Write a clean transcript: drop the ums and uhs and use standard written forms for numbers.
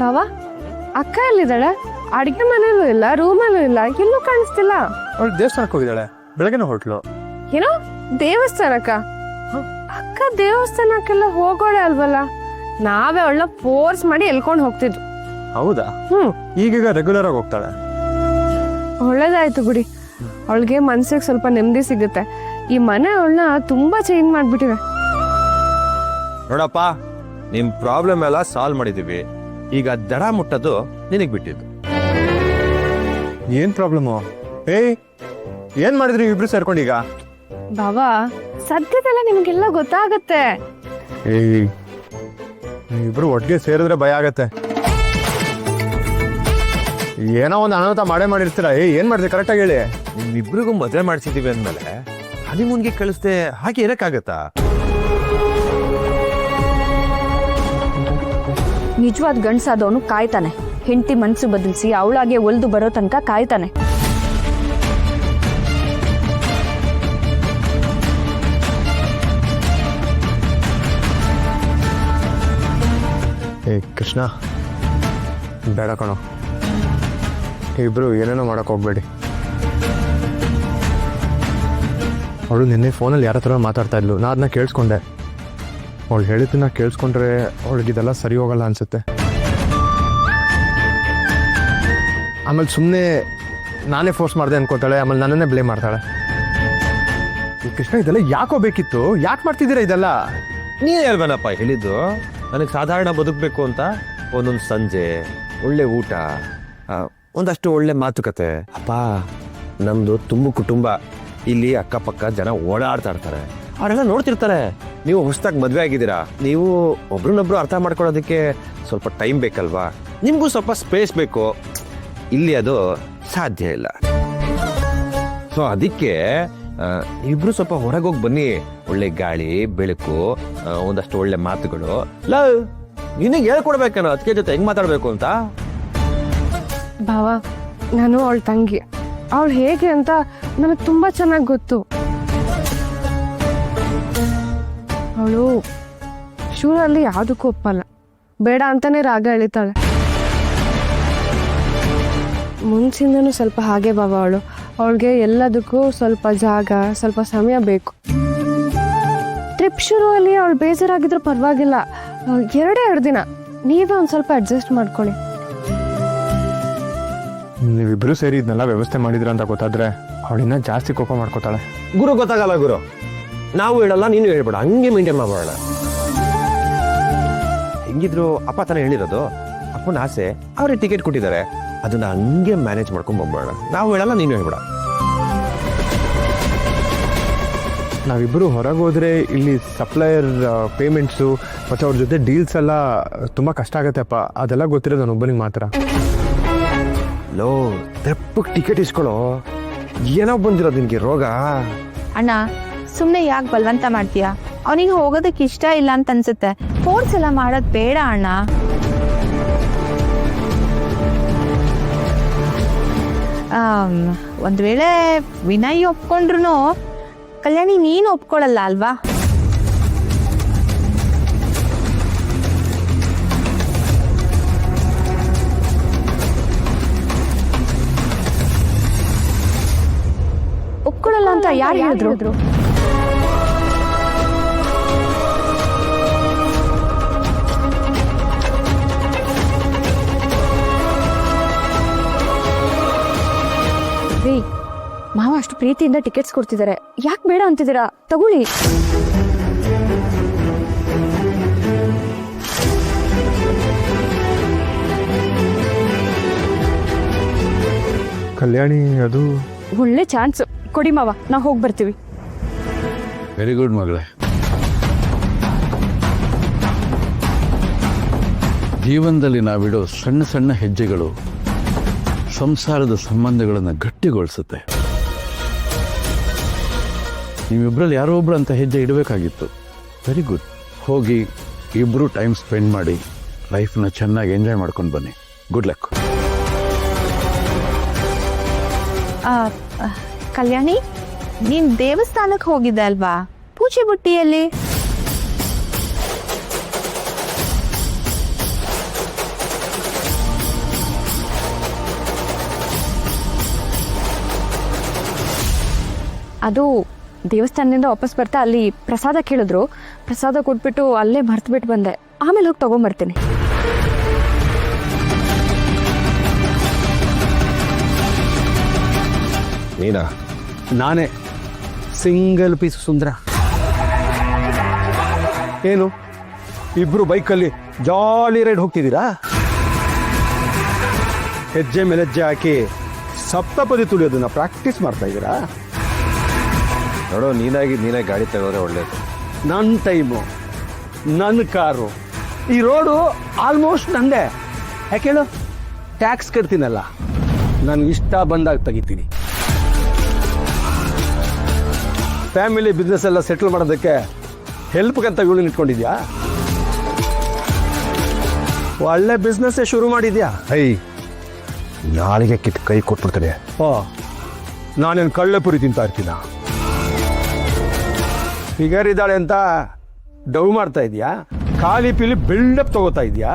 ಬಾವಾ ಅಕ್ಕ ಎಲ್ಲಿದ್ದಾಳೆ? ಅಡಿಗೆ ಮನೇಲೂ ಇಲ್ಲ, ರೂಮಲ್ಲೂ ಇಲ್ಲ, ಎಲ್ಲೂ ಕಾಣಿಸ್ತಿಲ್ಲ. ಅವಳು ದೇವಸ್ಥಾನಕ್ಕೆ ಹೋಗಿದ್ದಾಳೆ, ಬೆಳಗ್ಗೆನ ಹೊರಟ್ಲು. ಏನೋ ದೇವಸ್ಥಾನಕ್ಕ? ಅಕ್ಕ ದೇವಸ್ಥಾನಕ್ಕೆಲ್ಲ ಹೋಗೋಳೆ ಅಲ್ವಲ್ಲ, ನಾವೇ ಅವಳನ್ನ ಫೋರ್ಸ್ ಮಾಡಿ ಎಲ್ಕೊಂಡು ಹೋಗ್ತಿದ್ವು. ಹೌದಾ? ಈಗೀಗ ರೆಗ್ಯುಲರ್ ಆಗಿ ಹೋಗ್ತಾಳೆ. ಒಳ್ಳೇದಾಯ್ತು ಬಿಡಿ, ಅವಳಿಗೆ ಮನ್ಸಿಗೆ ಸ್ವಲ್ಪ ನೆಮ್ಮದಿ ಸಿಗುತ್ತೆ. ಈ ಮನೆ ಅವಳನ್ನ ತುಂಬಾ ಚೇಂಜ್ ಮಾಡ್ಬಿಟ್ಟಿವೆ. ನೋಡಪ್ಪ, ನಿಮ್ ಪ್ರಾಬ್ಲಮ್ ಎಲ್ಲ ಸಾಲ್ವ್ ಮಾಡಿದೀವಿ. ಈಗ ದಡ ಮುಟ್ಟೋದು ನಿನಗ್ ಬಿಟ್ಟಿದ್ದು. ಏನ್ ಪ್ರಾಬ್ಲಮ್? ಏನ್ ಮಾಡಿದ್ರಿ ಇಬ್ರು ಸೇರ್ಕೊಂಡೀಗ? ಬಾವಾ ಸದ್ಯದಲ್ಲ ನಿಮ್ಗೆಲ್ಲ ಗೊತ್ತಾಗತ್ತೆ. ಇಬ್ರು ಒಟ್ಟಿಗೆ ಸೇರಿದ್ರೆ ಭಯ ಆಗತ್ತೆ. ಏನೋ ಒಂದು ಅನಾಹುತ ಮಾಡಿರ್ತೀರ. ಏನ್ ಮಾಡಿದ್ರಿ ಕರೆಕ್ಟಾಗಿ ಹೇಳಿ. ನಿಮ್ಮಿಬ್ರಿಗೂ ಮದುವೆ ಮಾಡಿಸಿದೀವಿ ಅಂದ್ಮೇಲೆ ಹನಿಮೂನ್ಗೆ ಕಳಿಸ್ದೆ ಹಾಗೆ ಇರಕ್ಕಾಗತ್ತಾ? ನಿಜವಾದ ಗಂಡ್ಸಾದವನು ಕಾಯ್ತಾನೆ. ಹೆಂಡತಿ ಮನ್ಸು ಬದಲಿಸಿ ಅವಳಾಗೆ ಒಲ್ದು ಬರೋ ತನಕ ಕಾಯ್ತಾನೆ. ಕೃಷ್ಣ, ಬೇಡ ಕಣೋ, ಇಬ್ರು ಏನೇನೋ ಮಾಡಕ್ ಹೋಗ್ಬೇಡಿ. ಅವಳು ನಿನ್ನೆ ಫೋನಲ್ಲಿ ಯಾರ ಹತ್ರ ಮಾತಾಡ್ತಾ ಇದ್ಲು, ನಾ ಅದನ್ನ ಕೇಳಿಸ್ಕೊಂಡೆ. ಅವಳು ಹೇಳಿದ್ದನ್ನ ಕೇಳಿಸ್ಕೊಂಡ್ರೆ ಅವಳಿಗಿದೆಲ್ಲ ಸರಿ ಹೋಗಲ್ಲ ಅನ್ಸುತ್ತೆ. ಆಮೇಲೆ ಸುಮ್ಮನೆ ನಾನೇ ಫೋರ್ಸ್ ಮಾಡಿದೆ ಅನ್ಕೋತಾಳೆ, ಆಮೇಲೆ ನನ್ನನ್ನೇ ಬ್ಲೇಮ್ ಮಾಡ್ತಾಳೆ. ಕೃಷ್ಣ, ಇದೆಲ್ಲ ಯಾಕೋ ಬೇಕಿತ್ತು? ಯಾಕೆ ಮಾಡ್ತಿದ್ದೀರಾ ಇದೆಲ್ಲ? ನೀನೇ ಹೇಳ್ಬೇನಪ್ಪ ಹೇಳಿದ್ದು. ನನಗೆ ಸಾಧಾರಣ ಬದುಕಬೇಕು ಅಂತ ಒಂದೊಂದು ಸಂಜೆ, ಒಳ್ಳೆ ಊಟ, ಒಂದಷ್ಟು ಒಳ್ಳೆ ಮಾತುಕತೆ. ಅಪ್ಪ, ನಮ್ದು ತುಂಬ ಕುಟುಂಬ. ಇಲ್ಲಿ ಅಕ್ಕಪಕ್ಕ ಜನ ಓಡಾಡ್ತಾ ಇರ್ತಾರೆ, ಅವರೆಲ್ಲ ನೋಡ್ತಿರ್ತಾರೆ. ನೀವು ಹೊಸದಾಗಿ ಮದುವೆ ಆಗಿದ್ದೀರಾ, ನೀವು ಒಬ್ರನ್ನೊಬ್ರು ಅರ್ಥ ಮಾಡ್ಕೊಳ್ಳೋದಕ್ಕೆ ಸ್ವಲ್ಪ ಟೈಮ್ ಬೇಕಲ್ವಾ? ನಿಮಗೂ ಸ್ವಲ್ಪ ಸ್ಪೇಸ್ ಬೇಕು. ಇಲ್ಲಿ ಅದು ಸಾಧ್ಯ ಇಲ್ಲ. ಸೊ ಅದಕ್ಕೆ ಇಬ್ರು ಸ್ವಲ್ಪ ಹೊರಗೋಗಿ ಬನ್ನಿ. ಒಳ್ಳೆ ಗಾಳಿ, ಬೆಳಕು, ಒಂದಷ್ಟು ಒಳ್ಳೆ ಮಾತುಗಳು. ನಿನಗೆ ಹೇಳ್ಕೊಡ್ಬೇಕೇನೋ ಅದಕ್ಕೆ ಜೊತೆ ಹೆಂಗ್ ಮಾತಾಡ್ಬೇಕು ಅಂತ. ಬಾವಾ, ನಾನು ಅವಳ ತಂಗಿ. ಅವಳು ಹೇಗೆ ಅಂತ ನನಗೆ ತುಂಬಾ ಚೆನ್ನಾಗಿ ಗೊತ್ತು. ಅವಳು ಶೂರಲ್ಲಿ ಯಾವುದಕ್ಕೂ ಒಪ್ಪಲ್ಲ, ಬೇಡ ಅಂತಾನೆ ರಾಗ ಎಳಿತಾಳೆ. ಮುಂಚಿಂದನೂ ಸ್ವಲ್ಪ ಹಾಗೆ ಬಾಬಾ ಅವಳು. ಅವಳಿಗೆ ಎಲ್ಲದಕ್ಕೂ ಸ್ವಲ್ಪ ಜಾಗ, ಸ್ವಲ್ಪ ಸಮಯ ಬೇಕು. ಟ್ರಿಪ್ ಶುರುವಲ್ಲಿ ಅವಳು ಬೇಜಾರಾಗಿದ್ರು ಪರವಾಗಿಲ್ಲ, 2 ದಿನ ನೀವೇ ಒಂದು ಸ್ವಲ್ಪ ಅಡ್ಜಸ್ಟ್ ಮಾಡ್ಕೊಳ್ಳಿ. ನೀವಿಬ್ರು ಸೇರಿ ಇದನ್ನೆಲ್ಲ ವ್ಯವಸ್ಥೆ ಮಾಡಿದ್ರ ಅಂತ ಗೊತ್ತಾದ್ರೆ ಅವಳಿನ್ನ ಜಾಸ್ತಿ ಕೋಪ ಮಾಡ್ಕೋತಾಳೆ. ಗುರು ಗೊತ್ತಾಗಲ್ಲ ಗುರು, ನಾವು ಹೇಳಲ್ಲ, ನೀನು ಹೇಳ್ಬೇಡ, ಹಂಗೆ ಮೇಂಟೈನ್ ಮಾಡೋಣ. ಹೆಂಗಿದ್ರು ಅಪ್ಪ ತಾನೇ ಹೇಳಿರೋದು, ಅಪ್ಪನ ಆಸೆ, ಅವ್ರಿಗೆ ಟಿಕೆಟ್ ಕೊಟ್ಟಿದ್ದಾರೆ, ಅದನ್ನ ಹಂಗೆ ಮ್ಯಾನೇಜ್ ಮಾಡ್ಕೊಂಡು ಬಂದ್ಬೇಡ. ನಾವು ಹೇಳಲ್ಲ, ನೀನು ಹೇಳ್ಬೇಡ. ನಾವಿಬ್ಬರು ಹೊರಗೆ ಹೋದ್ರೆ ಇಲ್ಲಿ ಸಪ್ಲೈಯರ್ ಪೇಮೆಂಟ್ಸು ಮತ್ತು ಅವ್ರ ಜೊತೆ ಡೀಲ್ಸ್ ಎಲ್ಲ ತುಂಬ ಕಷ್ಟ ಆಗುತ್ತೆ ಅಪ್ಪ. ಅದೆಲ್ಲ ಗೊತ್ತಿರೋದು ನಾನೊಬ್ಬನಿಗೆ ಮಾತ್ರ. ಲೋ, ತೆಪ್ಪಕ್ಕೆ ಟಿಕೆಟ್ ಇಸ್ಕೊಳ್ಳೋ, ಏನೋ ಬಂದಿರೋದು ನಿನಗೆ ರೋಗ. ಅಣ್ಣ, ಸುಮ್ಮನೆ ಯಾಕೆ ಬಲವಂತ ಮಾಡ್ತೀಯಾ? ಅವನಿಗೆ ಹೋಗೋದಕ್ಕೆ ಇಷ್ಟ ಇಲ್ಲ ಅಂತ ಅನ್ಸುತ್ತೆ. ಫೋರ್ಸ್ ಎಲ್ಲ ಮಾಡೋದು ಬೇಡ ಅಣ್ಣ. ಒಂದ್ ವೇಳೆ ವಿನಯ್ ಒಪ್ಕೊಂಡ್ರು ಕಲ್ಯಾಣಿ ನೀನು ಒಪ್ಕೊಳ್ಳಲ್ಲ ಅಲ್ವಾ? ಒಪ್ಕೊಳ್ಳಲ್ಲ ಅಂತ ಯಾರು ಹೇಳಿದ್ರು? ಮಾವ ಅಷ್ಟು ಪ್ರೀತಿಯಿಂದ ಟಿಕೆಟ್ಸ್ ಕೊಡ್ತಿದ್ದಾರೆ, ಯಾಕೆ ಬೇಡ ಅಂತಿದ್ದೀರಾ? ತಗೊಳ್ಳಿ. ಕಲ್ಯಾಣಿ, ಅದು ಒಳ್ಳೆ ಚಾನ್ಸ್ ಕೊಡಿ ಮಾವ, ನಾವು ಹೋಗಿ ಬರ್ತೀವಿ. ವೆರಿ ಗುಡ್ ಮಗಳೇ. ಜೀವನದಲ್ಲಿ ನಾವಿಡೋ ಸಣ್ಣ ಸಣ್ಣ ಹೆಜ್ಜೆಗಳು ಸಂಸಾರದ ಸಂಬಂಧಗಳನ್ನು ಗಟ್ಟಿಗೊಳಿಸುತ್ತೆ. ನೀವಿಬ್ಬರಲ್ಲಿ ಯಾರೋ ಒಬ್ರು ಅಂತ ಹೆಜ್ಜೆ ಇಡಬೇಕಾಗಿತ್ತು. Very good. ಹೋಗಿ ಇಬ್ಬರು ಟೈಮ್ ಸ್ಪೆಂಡ್ ಮಾಡಿ ಲೈಫ್ನ ಚೆನ್ನಾಗಿ ಎಂಜಾಯ್ ಮಾಡ್ಕೊಂಡು ಬನ್ನಿ. Good luck. ಕಲ್ಯಾಣಿ, ನೀನ್ ದೇವಸ್ಥಾನಕ್ಕೆ ಹೋಗಿದ್ದೆ ಅಲ್ವಾ? ಪೂಜೆ ಬುಟ್ಟಿಯಲ್ಲಿ ಅದು ದೇವಸ್ಥಾನದಿಂದ ವಾಪಸ್ ಬರ್ತಾ ಅಲ್ಲಿ ಪ್ರಸಾದ ಕೇಳಿದ್ರು, ಪ್ರಸಾದ ಕೊಟ್ಬಿಟ್ಟು ಅಲ್ಲೇ ಮರ್ತ್ಬಿಟ್ಟು ಬಂದೆ. ಆಮೇಲೆ ಹೋಗಿ ತೊಗೊಂಬರ್ತೀನಿ. ನೀನಾ? ನಾನೇ ಸಿಂಗಲ್ ಪೀಸ್ ಸುಂದರ. ಏನು ಇಬ್ರು ಬೈಕಲ್ಲಿ ಜಾಲಿ ರೈಡ್ ಹೋಗ್ತಿದ್ದೀರಾ? ಹೆಜ್ಜೆ ಮೇಲೆ ಹೆಜ್ಜೆ ಹಾಕಿ ಸಪ್ತಪದಿ ತುಳಿಯೋದನ್ನ ಪ್ರಾಕ್ಟೀಸ್ ಮಾಡ್ತಾ ಇದ್ದೀರಾ? ನೋಡೋ, ನೀನೇ ಗಾಡಿ ತಗೋದ್ರೆ ಒಳ್ಳೇದು. ನನ್ನ ಟೈಮು, ನನ್ನ ಕಾರು, ಈ ರೋಡು ಆಲ್ಮೋಸ್ಟ್ ನಂದೇ. ಯಾಕೆ ಹೇಳು? ಟ್ಯಾಕ್ಸ್ ಕಟ್ತೀನಲ್ಲ, ನನಗೆ ಇಷ್ಟ ಬಂದಾಗ ತೆಗಿತೀನಿ. ಫ್ಯಾಮಿಲಿ ಬಿಸ್ನೆಸ್ ಎಲ್ಲ ಸೆಟಲ್ ಮಾಡೋದಕ್ಕೆ ಹೆಲ್ಪ್ಗಂತ ಇವಳನ್ನ ಇಟ್ಕೊಂಡಿದ್ಯಾ? ಒಳ್ಳೆ ಬಿಸ್ನೆಸ್ಸೇ ಶುರು ಮಾಡಿದ್ಯಾ? ನಾಳೆಗೆ ಕಿತ್ತು ಕೈ ಕೊಟ್ಬಿಡ್ತೇನೆ. ಓ, ನಾನೇನು ಕಳ್ಳೆಪುರಿ ತಿಂತಾ ಇರ್ತೀನ? ಫಿಗರ್ ಇದ್ದಾಳೆ ಅಂತ ಡವ್ ಮಾಡ್ತಾ ಇದೀಯಾ? ಖಾಲಿ ಪೀಲಿ ಬಿಲ್ಡಪ್ ತಗೋತಾ ಇದೀಯಾ?